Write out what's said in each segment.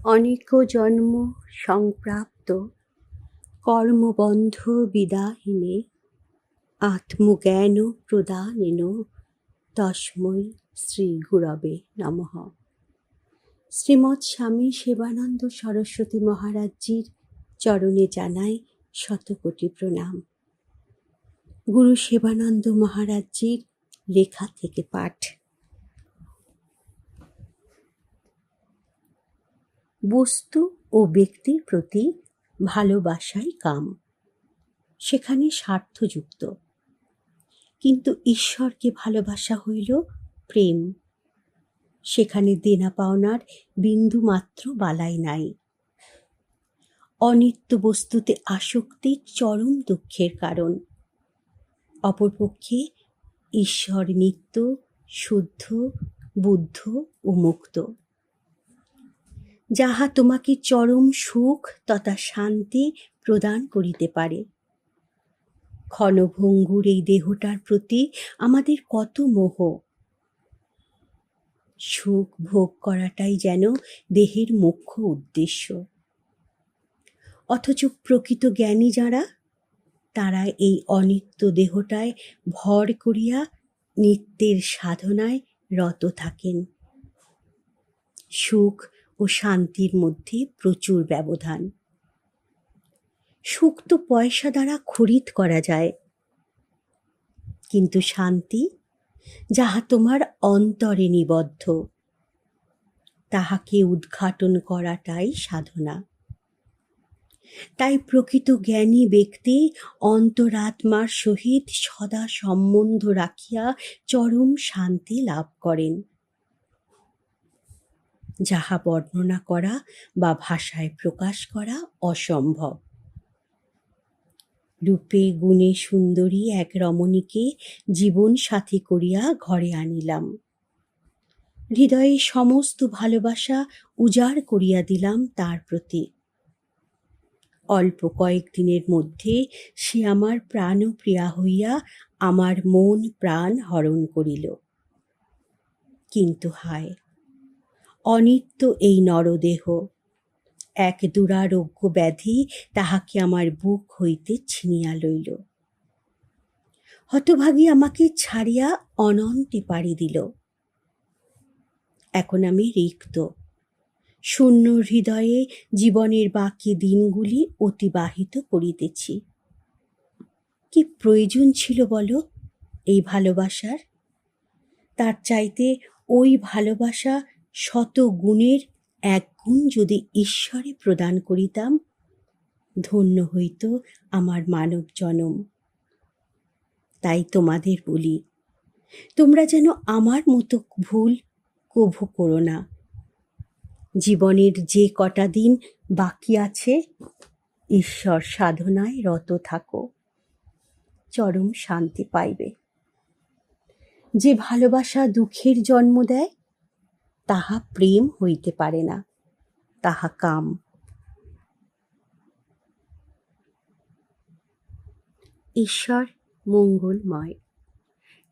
অনেক জন্ম সংপ্রাপ্ত কর্মবন্ধ বিদাহিনে আত্মজ্ঞান প্রদানেন তস্मै শ্রী গুরবে নমঃ। শ্রীমৎ স্বামী সেবানন্দ সরস্বতী মহারাজজির চরণে জানাই শতকোটি প্রণাম। গুরু সেবানন্দ মহারাজজির লেখা থেকে পাঠ। বস্তু ও ব্যক্তির প্রতি ভালোবাসাই কাম, সেখানে স্বার্থযুক্ত। কিন্তু ঈশ্বরকে ভালোবাসা হইল প্রেম, সেখানে দেনা পাওনার বিন্দু মাত্র বালাই নাই। অনিত্য বস্তুতে আসক্তি চরম দুঃখের কারণ। অপরপক্ষে ঈশ্বর নিত্য, শুদ্ধ, বুদ্ধ ও মুক্ত, যাহা তোমাকে চরম সুখ তথা শান্তি প্রদান করিতে পারে। ক্ষণভঙ্গুর এই দেহটার প্রতি আমাদের কত মোহ! সুখ ভোগ করাটাই যেন দেহের মুখ্য উদ্দেশ্য। অথচ প্রকৃত জ্ঞানী যারা, তারা এই অনিত্য দেহটায় ভর করিয়া নিত্যের সাধনায় রত থাকেন। সুখ ও শান্তির মধ্যে প্রচুর ব্যবধান। সুখ তো পয়সা দ্বারা খরিদ করা যায়, কিন্তু শান্তি যাহা তোমার অন্তরে নিবদ্ধ, তাহাকে উদ্ঘাটন করাটাই সাধনা। তাই প্রকৃত জ্ঞানী ব্যক্তি অন্তরাত্মার সহিত সদা সম্বন্ধ রাখিয়া চরম শান্তি লাভ করেন, যাহা বর্ণনা করা বা ভাষায় প্রকাশ করা অসম্ভব। রূপে গুণে সুন্দরী এক রমণীকে জীবন সাথী করিয়া ঘরে আনিলাম। হৃদয়ে সমস্ত ভালোবাসা উজাড় করিয়া দিলাম তার প্রতি। অল্প কয়েকদিনের মধ্যে সে আমার প্রাণপ্রিয়া হইয়া আমার মন প্রাণ হরণ করিল। কিন্তু হায়, অনিত্য এই নরদেহ, এক দুরারোগ্য ব্যাধি তাহাকে আমার বুক হইতে ছিনিয়া লইল। হতভাগী আমাকে ছাড়িয়া অনন্তে পাড়ি দিল। এখন আমি রিক্ত, শূন্য হৃদয়ে জীবনের বাকি দিনগুলি অতিবাহিত করিতেছি। কি প্রয়োজন ছিল বলো এই ভালোবাসার? তার চাইতে ওই ভালোবাসা শত গুণের এক গুণ যদি ঈশ্বরে প্রদান করিতাম, ধন্য হইত আমার মানব জনম। তাই তোমাদের বলি, তোমরা যেন আমার মতো ভুল কভু করো না। জীবনের যে কটা দিন বাকি আছে, ঈশ্বর সাধনায় রত থাকো, চরম শান্তি পাইবে। যে ভালোবাসা দুঃখের জন্ম দেয়, তাহা প্রেম হইতে পারে না, তাহা কাম। ঈশ্বর মঙ্গলময়,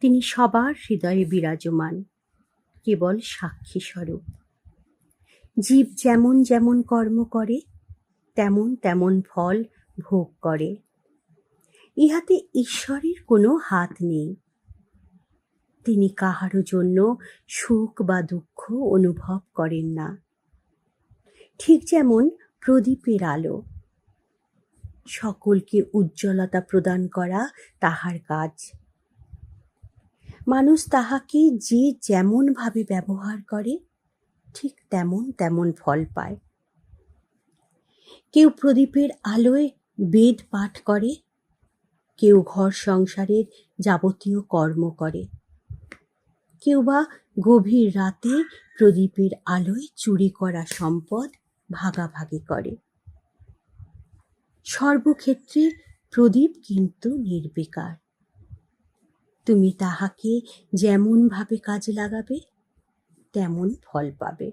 তিনি সবার হৃদয়ে বিরাজমান, কেবল সাক্ষী স্বরূপ। জীব যেমন যেমন কর্ম করে, তেমন তেমন ফল ভোগ করে। ইহাতে ঈশ্বরের কোনো হাত নেই। তিনি কাহারও জন্য সুখ বা দুঃখ অনুভব করেন না। ঠিক যেমন প্রদীপের আলো, সকলকে উজ্জ্বলতা প্রদান করা তাহার কাজ। মানুষ তাহাকে যে যেমন ভাবে ব্যবহার করে, ঠিক তেমন তেমন ফল পায়। কেউ প্রদীপের আলোয় বেদ পাঠ করে, কেউ ঘর সংসারের যাবতীয় কর্ম করে, কেউ বা গভীর রাতে প্রদীপের আলোয় চুরি করা সম্পদ ভাগাভাগি করে। সর্বক্ষেত্রে প্রদীপ কিন্তু নির্বিকার। তুমি তাহাকে যেমন ভাবে কাজে লাগাবে, তেমন ফল পাবে।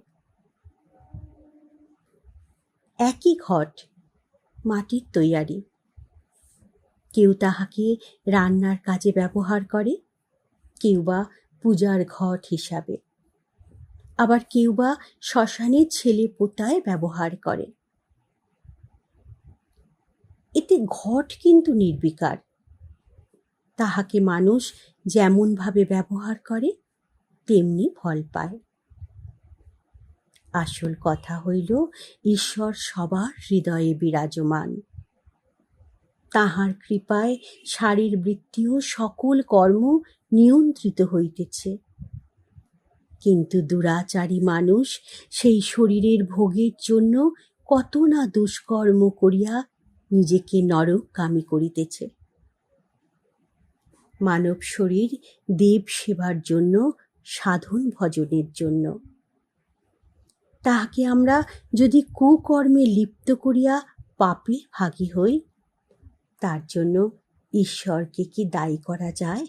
একই ঘট মাটির তৈয়ারি, কেউ তাহাকে রান্নার কাজে ব্যবহার করে, কেউ বা পূজার ঘট হিসাবে। আবার কেউ বা শ্মশানে ছেলে পোতায় ব্যবহার করে। এতে ঘট কিন্তু নির্বিকার, তাহাকে মানুষ যেমনভাবে ব্যবহার করে তেমনি ফল পায়। আসল কথা হইল ঈশ্বর সবার হৃদয়ে বিরাজমান। তাহার কৃপায় শারীরবৃত্তীয় সকল কর্ম নিয়ন্ত্রিত হইতেছে, কিন্তু দুরাচারী মানুষ সেই শরীরের ভোগের জন্য কত না দুষ্কর্ম করিয়া নিজেকে নরকগামী করিতেছে। মানব শরীর দেব সেবার জন্য, সাধন ভজনের জন্য। তাহাকে আমরা যদি কুকর্মে লিপ্ত করিয়া পাপে ভাগী হই, তার জন্য ঈশ্বরকে কি দায়ী করা যায়?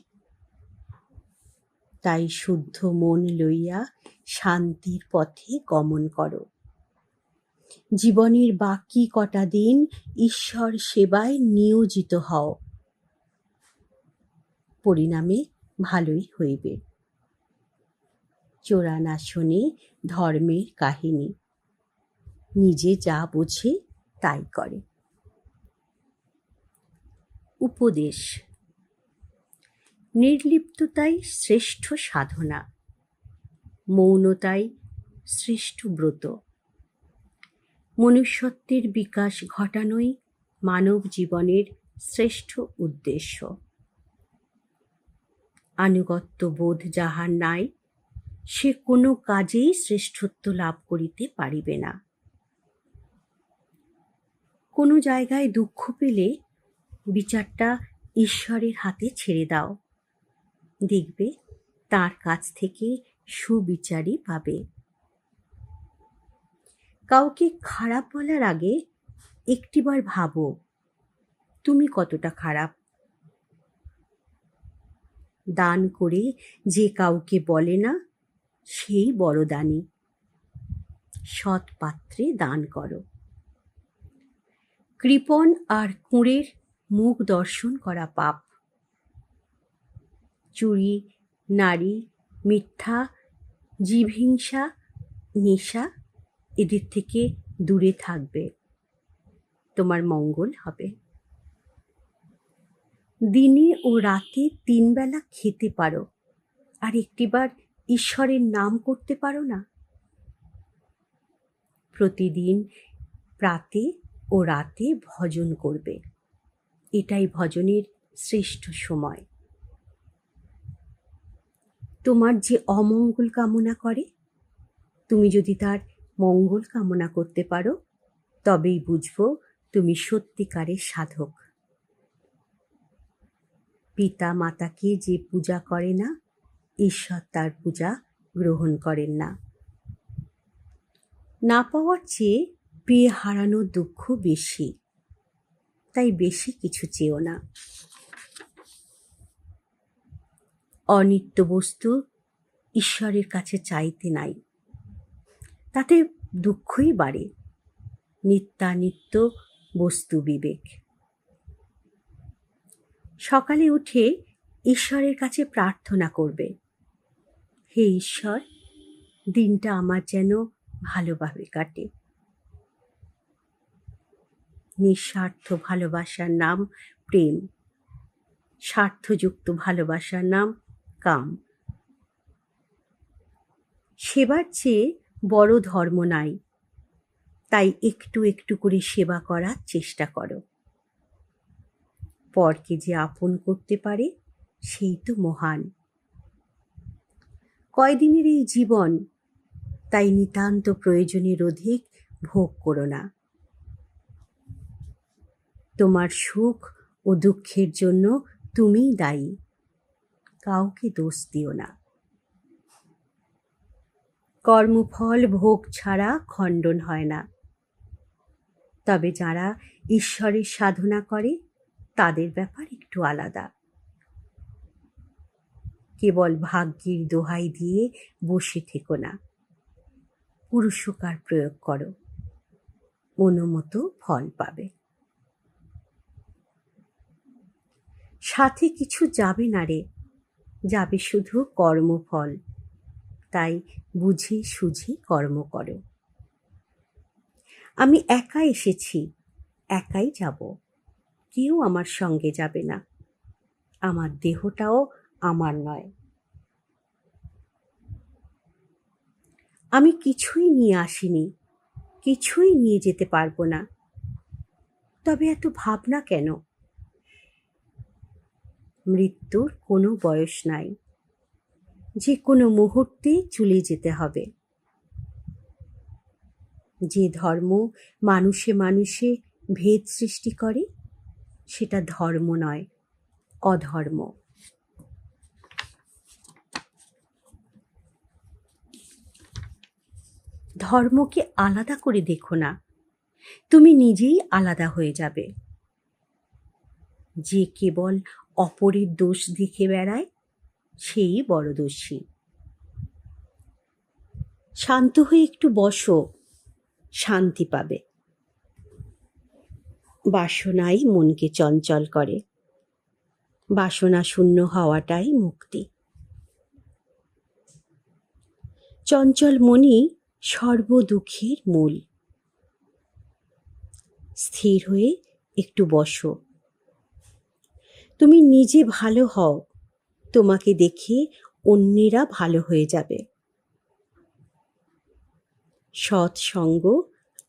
তাই শুদ্ধ মন লইয়া শান্তির পথে গমন করো। জীবনের বাকি কটা দিন ঈশ্বর সেবায় নিয়োজিত হও, পরিণামে ভালোই হইবে। চোরা না শোনে ধর্মের কাহিনী, নিজে যা বোঝে তাই করে। উপদেশ: নির্লিপ্ততাই শ্রেষ্ঠ সাধনা, মৌনতাই শ্রেষ্ঠ ব্রত। মনুষ্যত্বের বিকাশ ঘটানোই মানব জীবনের শ্রেষ্ঠ উদ্দেশ্য। আনুগত্য বোধ যাহার নাই, সে কোনো কাজেই শ্রেষ্ঠত্ব লাভ করিতে পারিবে না। কোনো জায়গায় দুঃখ পেলে বিচারটা ঈশ্বরের হাতে ছেড়ে দাও, দেখবে তার কাছ থেকে সুবিচারই পাবে। কাউকে খারাপ বলার আগে একটিবার ভাবো তুমি কতটা খারাপ। দান করে যে কাউকে বলে না, সেই বড় দানী। সৎ পাত্রে দান করো। কৃপণ আর কুঁড়ের মুখ দর্শন করা পাপ। চুরি, নারী, মিথ্যা, জীবহিংসা, নেশা, এদের থেকে দূরে থাকবে, তোমার মঙ্গল হবে। দিনে ও রাতে 3 বেলা খেতে পারো, আর একটিবার ঈশ্বরের নাম করতে পারো না? প্রতিদিন প্রাতে ও রাতে ভজন করবে, এটাই ভজনের শ্রেষ্ঠ সময়। তোমার যে অমঙ্গল কামনা করে, তুমি যদি তার মঙ্গল কামনা করতে পারো, তবেই বুঝবো তুমি সত্যিকারের সাধক। পিতা মাতাকে যে পূজা করে না, ঈশ্বর তার পূজা গ্রহণ করেন না। না পাওয়ার চেয়ে পেয়ে হারানোর দুঃখ বেশি, তাই বেশি কিছু চেও না। অনিত্য বস্তু ঈশ্বরের কাছে চাইতে নাই, তাতে দুঃখই বাড়ে। নিত্যানিত্য বস্তু বিবেক। সকালে উঠে ঈশ্বরের কাছে প্রার্থনা করবে, হে ঈশ্বর, দিনটা আমার যেন ভালোভাবে কাটে। নিঃস্বার্থ ভালোবাসার নাম প্রেম, স্বার্থযুক্ত ভালোবাসার নাম কাম। সেবার চেয়ে বড় ধর্ম নাই, তাই একটু একটু করে সেবা করার চেষ্টা করো। পরকে যে আপন করতে পারে, সেই তো মহান। কয়দিনের এই জীবন, তাই নিতান্ত প্রয়োজনের অধিক ভোগ করো না। তোমার সুখ ও দুঃখের জন্য তুমিই দায়ী, কাউকে দোষ দিও না। কর্মফল ভোগ ছাড়া খণ্ডন হয় না, তবে যারা ঈশ্বরের সাধনা করে তাদের ব্যাপার একটু আলাদা। কেবল ভাগ্যের দোহাই দিয়ে বসে থেকো না, পুরুষকার প্রয়োগ করো, অনুমতো ফল পাবে। সাথে কিছু যাবে না রে, যাবে শুধু কর্মফল। তাই বুঝে সুঝে কর্ম করো। আমি একা এসেছি, একাই যাব, কেউ আমার সঙ্গে যাবে না। আমার দেহটাও আমার নয়। আমি কিছুই নিয়ে আসিনি, কিছুই নিয়ে যেতে পারবো না। তবে এত ভাবনা কেন? মৃত্যুর কোনো বয়স নাই, যে কোনো মুহূর্তে চলে যেতে হবে। যে ধর্ম মানুষে মানুষে ভেদ সৃষ্টি করে সেটা ধর্ম নয়, অধর্ম। ধর্মকে আলাদা করে দেখো না, তুমি নিজেই আলাদা হয়ে যাবে। যে কেবল অপরের দোষ দেখে বেড়ায় সেই বড় দোষী। শান্ত হয়ে একটু বসো, শান্তি পাবে। বাসনাই মনকে চঞ্চল করে, বাসনা শূন্য হওয়াটাই মুক্তি। চঞ্চল মনই সর্বদুঃখের মূল। স্থির হয়ে একটু বসো। তুমি নিজে ভালো হও, তোমাকে দেখে অন্যেরা ভালো হয়ে যাবে। সৎসঙ্গ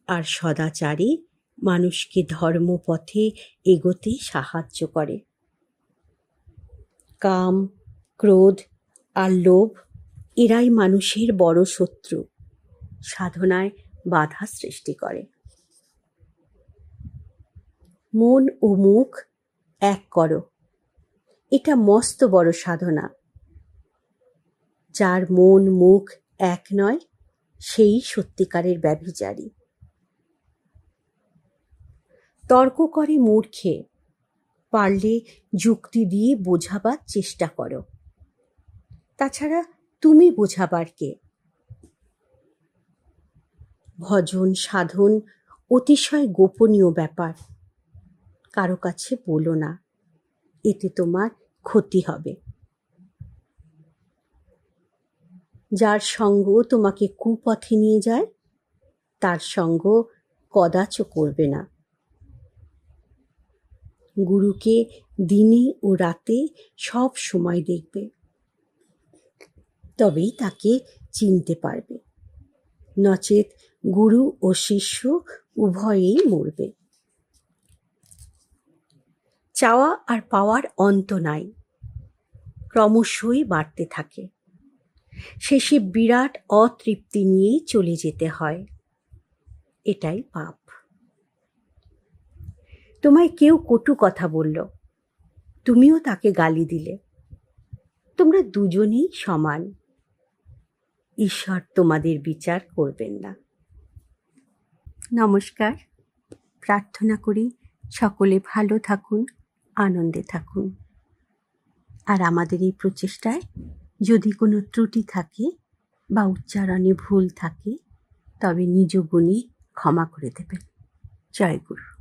আর সদাচারে মানুষকে ধর্মপথে এগোতে সাহায্য করে। কাম, ক্রোধ আর লোভ এরাই মানুষের বড় শত্রু, সাধনায় বাধা সৃষ্টি করে। মন ও মুখ এক করো, এটা মস্ত বড় সাধনা। যার মন মুখ এক নয় সেই সত্যিকারের ব্যভিচারী। তর্ক করে মূর্খে, পারলে যুক্তি দিয়ে বোঝাবার চেষ্টা করো। তাছাড়া তুমি বোঝাবার কে? ভজন সাধন অতিশয় গোপনীয় ব্যাপার, কারো কাছে বলো না, এতে তোমার ক্ষতি হবে। যার সঙ্গ তোমাকে কুপথে নিয়ে যায় তার সঙ্গ কদাচ করবে না। গুরুকে দিনে ও রাতে সব সময় দেখবে, তবেই তাকে চিনতে পারবে। নচেত গুরু ও শিষ্য উভয়েই মরবে। চাওয়া আর পাওয়ার অন্ত নাই, ক্রমশই বাড়তে থাকে। শেষে বিরাট অতৃপ্তি নিয়েই চলে যেতে হয়। এটাই পাপ। তোমায় কেউ কটু কথা বলল, তুমিও তাকে গালি দিলে। তোমরা দুজনেই সমান। ঈশ্বর তোমাদের বিচার করবেন না। নমস্কার। প্রার্থনা করি সকলে ভালো থাকুন, আনন্দে থাকুন। আর আমাদের এই প্রচেষ্টায় যদি কোনো ত্রুটি থাকে বা উচ্চারণে ভুল থাকে তবে নিজ গুণে ক্ষমা করে দেবেন। জয় গুরু।